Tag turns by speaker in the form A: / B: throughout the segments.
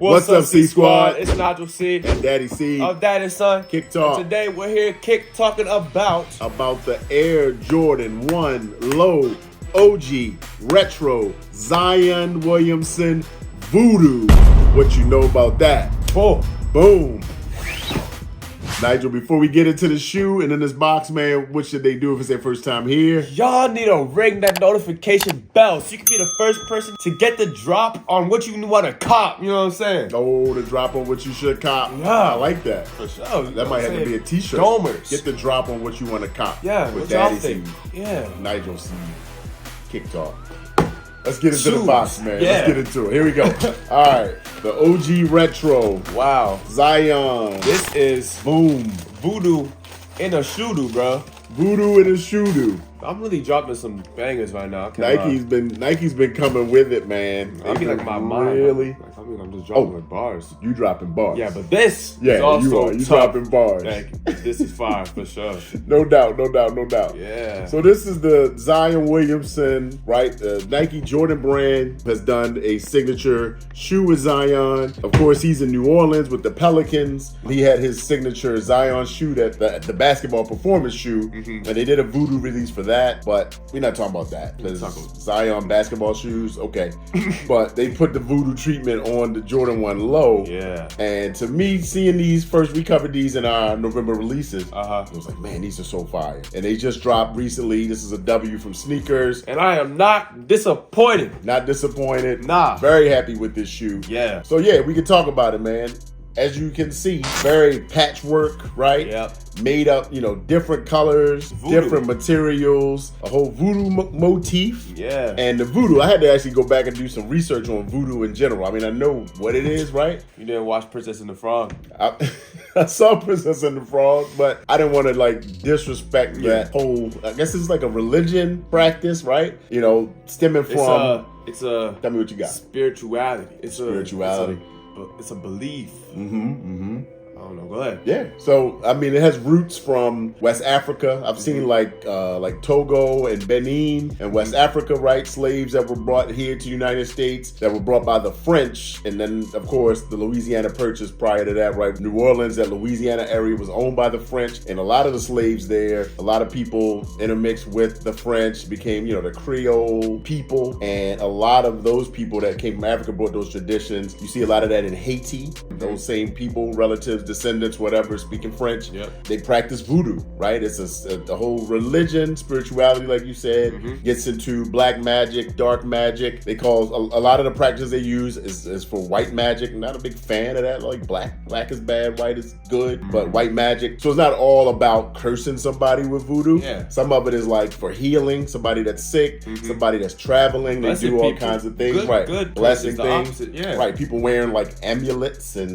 A: What's up, C Squad?
B: It's Nigel C.
A: And Daddy C.
B: Of Daddy Son.
A: Kick Talk.
B: And today we're here talking about
A: the Air Jordan 1 Low OG Retro Zion Williamson Voodoo. What you know about that? Boom. Nigel, before we get into the shoe and in this box, man, what should they do if it's their first time here?
B: Y'all need to ring that notification bell so you can be the first person to get the drop on what you want to cop. You know what I'm saying?
A: Oh, the drop on what you should cop.
B: Yeah.
A: I like that.
B: For sure.
A: That might have to be a t-shirt.
B: Domers.
A: Get the drop on what you want to cop.
B: Yeah,
A: with
B: what y'all
A: Daddy
B: think?
A: C.
B: Yeah.
A: Nigel C. Kick Talk. Let's get into
B: Shoes.
A: the box, man.
B: Yeah.
A: Let's get into it. Here we go. All right. The OG Retro.
B: Wow.
A: Zion.
B: This is
A: Boom.
B: Voodoo in a shoe-doo, bro.
A: Voodoo in a shoe-doo.
B: I'm really dropping some bangers right now.
A: Nike's been coming with it, man.
B: I mean, like my mind.
A: Really?
B: I mean, I'm just dropping like bars.
A: You dropping bars.
B: Yeah, but this
A: yeah,
B: is also
A: you are. You
B: tough.
A: dropping bars.
B: Like, this is fire for sure.
A: No doubt.
B: Yeah.
A: So this is the Zion Williamson, right? The Nike Jordan brand has done a signature shoe with Zion. Of course, he's in New Orleans with the Pelicans. He had his signature Zion shoe, that the basketball performance shoe, and they did a Voodoo release for that. But we're not talking about that. There's Zion basketball shoes, okay. But they put the Voodoo treatment on the Jordan 1 Low.
B: Yeah.
A: And to me, seeing these first, we covered these in our November releases. It was like, man, these are so fire. And they just dropped recently. This is a W from Sneakers.
B: And I am not disappointed.
A: Not disappointed.
B: Nah.
A: Very happy with this shoe.
B: Yeah.
A: So yeah, we can talk about it, man. As you can see, very patchwork, right?
B: Yep.
A: Made up, different colors,
B: Voodoo.
A: different materials, a whole voodoo motif.
B: Yeah.
A: And the voodoo, I had to actually go back and do some research on voodoo in general. I mean, I know what it is, right?
B: You didn't watch Princess and the Frog?
A: I saw Princess and the Frog, but I didn't want to disrespect that whole, I guess it's like a religion practice, right? Stemming from.
B: It's a
A: Tell me what you got.
B: Spirituality.
A: Spirituality.
B: It's a belief. I don't know. Go ahead.
A: Yeah. So I mean, it has roots from West Africa. I've seen like Togo and Benin and West Africa, right? Slaves that were brought here to the United States that were brought by the French, and then of course the Louisiana Purchase prior to that, right? New Orleans, that Louisiana area was owned by the French, and a lot of the slaves there, a lot of people intermixed with the French, became the Creole people, and a lot of those people that came from Africa brought those traditions. You see a lot of that in Haiti. Those same people, relatives, descendants, whatever, speaking French, they practice voodoo, right? It's a whole religion, spirituality, like you said, gets into black magic, dark magic. They call a lot of the practices they use is for white magic. I'm not a big fan of that. Like black is bad, white is good, but white magic. So it's not all about cursing somebody with voodoo.
B: Yeah.
A: Some of it is like for healing, somebody that's sick, somebody that's traveling. They do all kinds of things, right?
B: Good
A: blessing things,
B: opposite, yeah.
A: right? People wearing like amulets and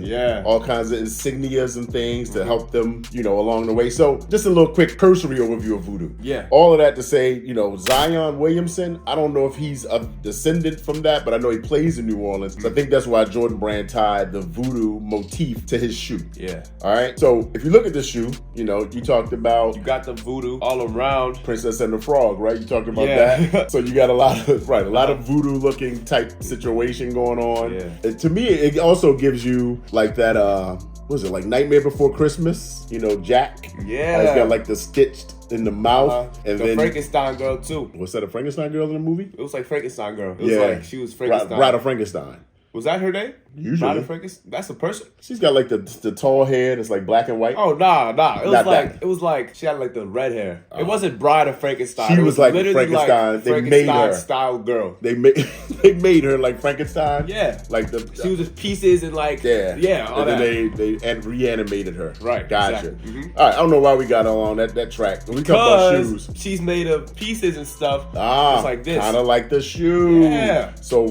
A: all kinds of insignias and things to help them, along the way. So just a little quick cursory overview of voodoo.
B: Yeah.
A: All of that to say, Zion Williamson, I don't know if he's a descendant from that, but I know he plays in New Orleans. So I think that's why Jordan Brand tied the voodoo motif to his shoe.
B: Yeah.
A: All right. So if you look at the shoe, you talked about.
B: You got the voodoo all around.
A: Princess and the Frog, right? You talked about that. So you got a lot of voodoo looking type situation going on.
B: Yeah.
A: And to me, it also gives you like that, what is it, like Nightmare Before Christmas? Jack?
B: Yeah.
A: He's got like the stitched in the mouth. And
B: the
A: then
B: Frankenstein girl too.
A: Was that a Frankenstein girl in the movie?
B: It was like Frankenstein girl. It was like she was Frankenstein.
A: Bride of Frankenstein.
B: Was that her name?
A: Usually.
B: Bride of Frankenstein? That's a person?
A: She's got like the tall hair that's like black and white.
B: Oh, nah. It was like she had like the red hair. It wasn't Bride of Frankenstein.
A: She
B: it
A: was like
B: literally
A: Frankenstein.
B: Like
A: They made her
B: style girl.
A: They made her like Frankenstein.
B: Yeah.
A: Like
B: she was just pieces and like all
A: and
B: that.
A: then they reanimated her.
B: Right.
A: Gotcha.
B: Exactly.
A: All right. I don't know why we got on that track. When we talk about shoes,
B: she's made of pieces and stuff.
A: Ah,
B: just like this.
A: Kind of like the shoe.
B: Yeah.
A: So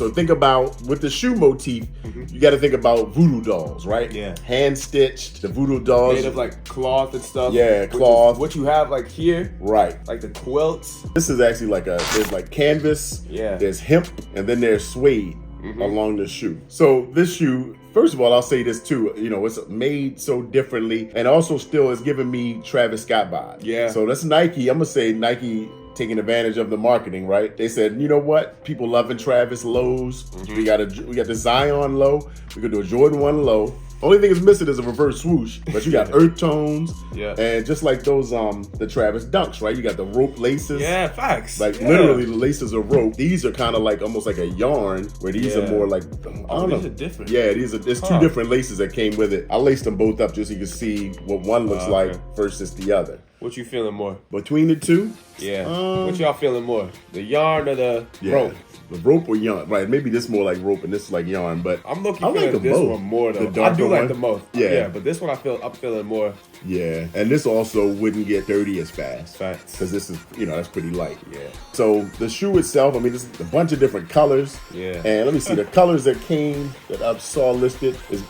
A: think about with the shoe motif, you got to think about voodoo dolls, right?
B: Yeah.
A: Hand stitched, the voodoo dolls.
B: Made of like cloth and stuff.
A: Yeah, cloth.
B: What you have like here.
A: Right.
B: Like the quilts.
A: This is actually there's like canvas, there's hemp, and then there's suede along the shoe. So this shoe, first of all, I'll say this too, it's made so differently and also still is giving me Travis Scott vibes.
B: Yeah.
A: So that's Nike. I'm going to say Nike taking advantage of the marketing, right? They said, you know what? People loving Travis lows. We got the Zion low. We could do a Jordan 1 low. Only thing is missing is a reverse swoosh, but you got earth tones, and just like those the Travis dunks, right? You got the rope laces.
B: Yeah, facts.
A: Like literally the laces are rope. These are kind of like almost like a yarn, where these are more like, I don't know.
B: These are different.
A: Yeah, there's two different laces that came with it. I laced them both up just so you can see what one looks like versus the other.
B: What you feeling more?
A: Between the two?
B: Yeah. What y'all feeling more? The yarn or the rope?
A: The rope or yarn, right? Maybe this more like rope and this is like yarn, but
B: I'm looking for this one more though. I do like the most. Yeah, but this one I'm feeling more.
A: Yeah, and this also wouldn't get dirty as fast.
B: Facts.
A: Because this is, that's pretty light.
B: Yeah.
A: So the shoe itself, I mean, this is a bunch of different colors.
B: Yeah.
A: And let me see, the colors that I saw listed is,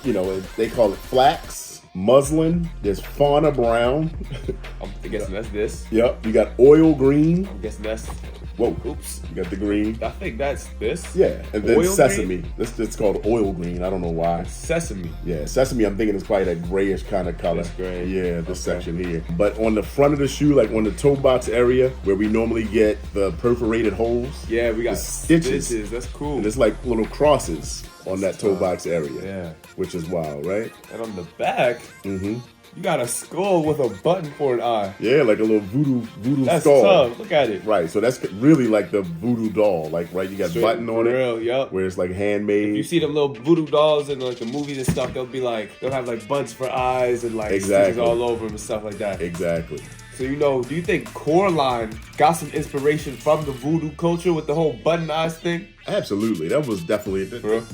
A: they call it flax, muslin, there's fauna brown.
B: I'm guessing that's this.
A: Yep. You got oil green.
B: I'm guessing that's.
A: Whoa, oops. You got the green.
B: I think that's this.
A: Yeah, and then
B: oil
A: sesame.
B: Green?
A: It's called oil green. I don't know why.
B: Sesame.
A: Yeah, sesame, I'm thinking it's probably that grayish kind of color.
B: That's gray.
A: Yeah, this section here. But on the front of the shoe, like on the toe box area, where we normally get the perforated holes.
B: Yeah, we got stitches. That's cool.
A: And it's like little crosses on that toe box area.
B: Yeah.
A: Which is wild, right?
B: And on the back, you got a skull with a button for an eye.
A: Yeah, like a little voodoo
B: that's
A: skull.
B: Tough. Look at it.
A: Right, so that's really like the voodoo doll. Like, right, you got
B: Straight
A: button on it.
B: Yep.
A: Where it's like handmade.
B: If you see them little voodoo dolls in like the movies and stuff, they'll have like buttons for eyes and like stitches all over them and stuff like that.
A: Exactly.
B: So do you think Coraline got some inspiration from the voodoo culture with the whole button eyes thing?
A: Absolutely, that was definitely.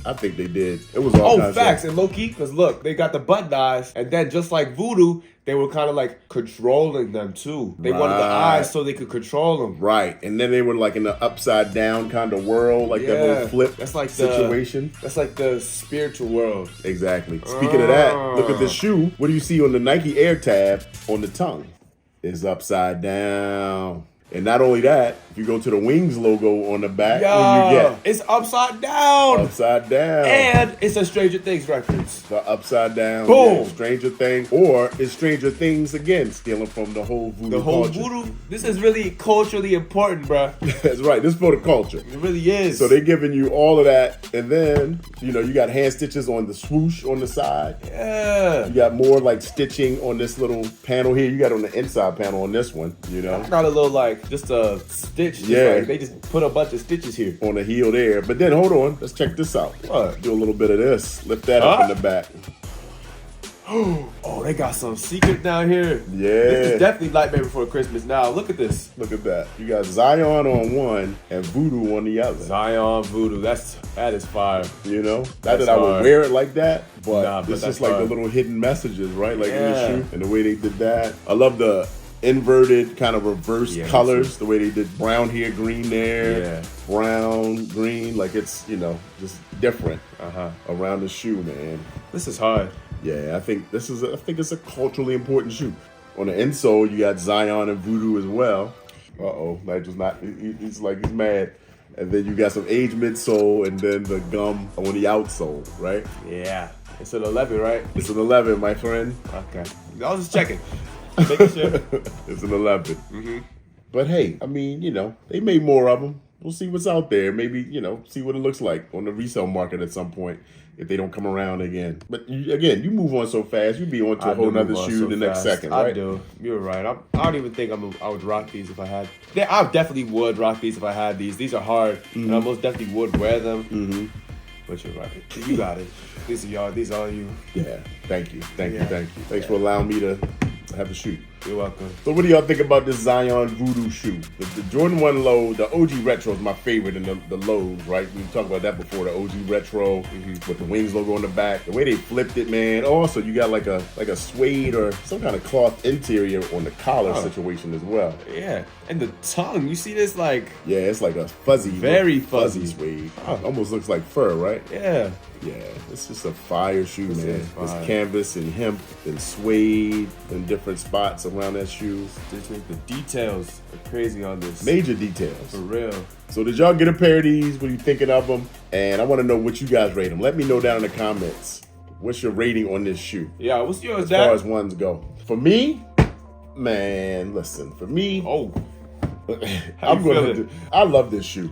A: I think they did. It was all kinds
B: facts and low key, because look, they got the button eyes, and then just like voodoo, they were kind of like controlling them too. They wanted the eyes so they could control them.
A: Right, and then they were like in the upside down kind of world, like that whole flip situation.
B: That's like the spiritual world.
A: Exactly. Speaking of that, look at the shoe. What do you see on the Nike Air tab on the tongue? It's upside down. And not only that, if you go to the Wings logo on the back, what do you get?
B: It's upside down.
A: Upside down.
B: And it's a Stranger Things reference.
A: The upside down.
B: Boom.
A: Yeah, Stranger Things. Or it's Stranger Things again, stealing from the whole voodoo
B: The whole
A: culture.
B: voodoo. This is really culturally important, bruh.
A: That's right. This is for the culture.
B: It really is.
A: So they're giving you all of that. And then, you got hand stitches on the swoosh on the side.
B: Yeah.
A: You got more like stitching on this little panel here. You got on the inside panel on this one,
B: Got a little just a stitch. They just put a bunch of stitches here.
A: On the heel there. But then, hold on. Let's check this out.
B: What?
A: Do a little bit of this. Lift that up in the back.
B: Oh, they got some secret down here.
A: Yeah.
B: This is definitely Nightmare Before Christmas. Now, look at this.
A: Look at that. You got Zion on one and Voodoo on the other.
B: Zion, Voodoo. That is fire.
A: Not that I would wear it like that, but it's just like
B: fire.
A: the little hidden messages, right? Like in the shoe and the way they did that. I love the inverted kind of reverse colors, the way they did brown here, green there, brown, green, like it's, just different around the shoe, man.
B: This is hard.
A: Yeah, I think it's a culturally important shoe. On the insole, you got Zion and Voodoo as well. Nigel's not, he's mad. And then you got some age midsole and then the gum on the outsole, right?
B: Yeah. It's an 11, right?
A: It's an 11, my friend.
B: Okay. I was just checking. Making sure.
A: It's an 11. But hey, I mean, they made more of them. We'll see what's out there. Maybe, see what it looks like on the resale market at some point if they don't come around again. But you move on so fast. You'd be on to a whole nother shoe the next second, right?
B: I do. You're right. I don't even think I would rock these if I had. I definitely would rock these if I had these. These are hard, and I most definitely would wear them. But you're right. You got it. These are y'all. These are you.
A: Yeah. Thank you. Thanks for allowing me to have the shoe.
B: You're welcome.
A: So what do y'all think about this Zion Voodoo shoe? The Jordan 1 low, the OG Retro is my favorite in the lows, right? We talked about that before, the OG Retro with the Wings logo on the back. The way they flipped it, man. Also, you got like a suede or some kind of cloth interior on the collar situation as well.
B: Yeah. And the tongue, you see this
A: Yeah, it's like a fuzzy.
B: Very fuzzy
A: suede. Almost looks like fur, right?
B: Yeah.
A: Yeah, it's just a fire shoe, man.
B: Fire.
A: It's canvas and hemp and suede in different spots around that shoe.
B: The details are crazy on this.
A: Major details.
B: For real.
A: So did y'all get a pair of these? What are you thinking of them? And I want to know what you guys rate them. Let me know down in the comments. What's your rating on this shoe?
B: Yeah, what's yours,
A: as far as ones go? For me, man, listen. For me, I'm going to. I love this shoe.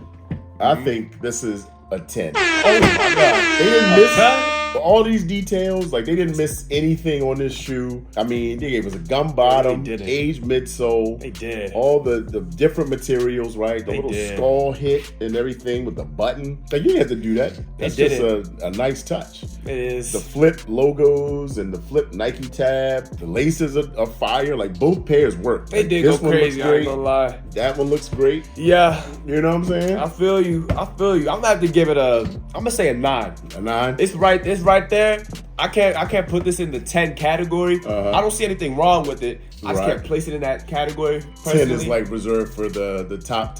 A: I think this is a 10.
B: Oh my God.
A: They didn't miss all these details. Like, they didn't miss anything on this shoe. I mean, they gave us a gum bottom, aged midsole.
B: They did.
A: All the different materials, right? The little skull hit and everything with the button. Like, you didn't have to do that. That's just a nice touch.
B: It is.
A: The flip logos and the flip Nike tab. The laces are fire. Like, both pairs work.
B: They did go crazy, I ain't gonna lie.
A: That one looks great.
B: Yeah.
A: You know what I'm saying?
B: I feel you. I'm gonna have to give it I'm gonna say a 9.
A: A 9?
B: It's right there. I can't put this in the 10 category. I don't see anything wrong with it. I just can't place it in that category.
A: 10 is like reserved for the top.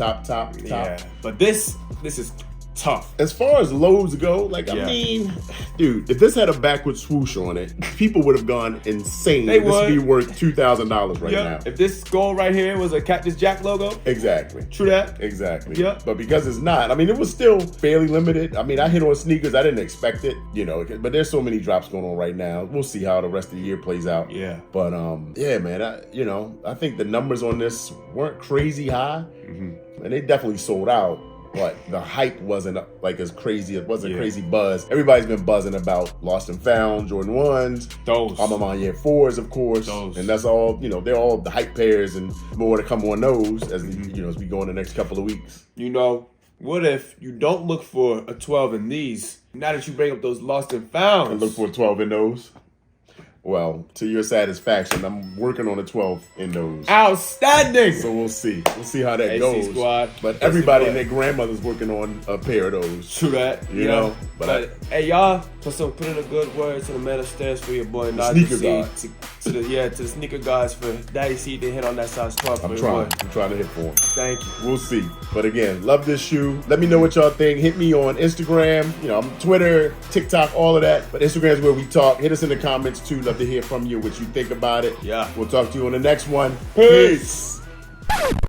B: Yeah. But this is tough.
A: As far as lows go, like, I mean, dude, if this had a backward swoosh on it, people would have gone insane. This would be worth $2,000 right now.
B: If this skull right here was a Cactus Jack logo.
A: Exactly.
B: True that.
A: Exactly.
B: Yeah.
A: But because it's not, I mean, it was still fairly limited. I mean, I hit on sneakers. I didn't expect it, you know, but there's so many drops going on right now. We'll see how the rest of the year plays out.
B: Yeah.
A: But, yeah, man, I think the numbers on this weren't crazy high. And they definitely sold out. But the hype wasn't like as crazy. It wasn't crazy buzz. Everybody's been buzzing about Lost and Found, Jordan 1s,
B: those.
A: A Ma Maniere 4s, of course.
B: Those.
A: And that's all, you know, they're all the hype pairs and more to come on those as, you know, as we go in the next couple of weeks.
B: You know, what if you don't look for a 12 in these? Now that you bring up those Lost and Founds.
A: And look for a 12 in those. Well, to your satisfaction, I'm working on a 12 in those.
B: Outstanding!
A: So we'll see. We'll see how that
B: AC
A: goes.
B: Squad.
A: But everybody and their grandmother's working on a pair of those.
B: True that.
A: You know?
B: But hey, y'all, put in a good word to the man upstairs for your boy Nigel.
A: Sneaker guys.
B: To the sneaker guys for Daddy C to hit on that size 12 for
A: I'm
B: your boy.
A: trying to hit for him.
B: Thank you.
A: We'll see. But again, love this shoe. Let me know what y'all think. Hit me on Instagram, you know, Twitter, TikTok, all of that. But Instagram is where we talk. Hit us in the comments too. Love to hear from you, what you think about it.
B: Yeah.
A: We'll talk to you on the next one.
B: Peace.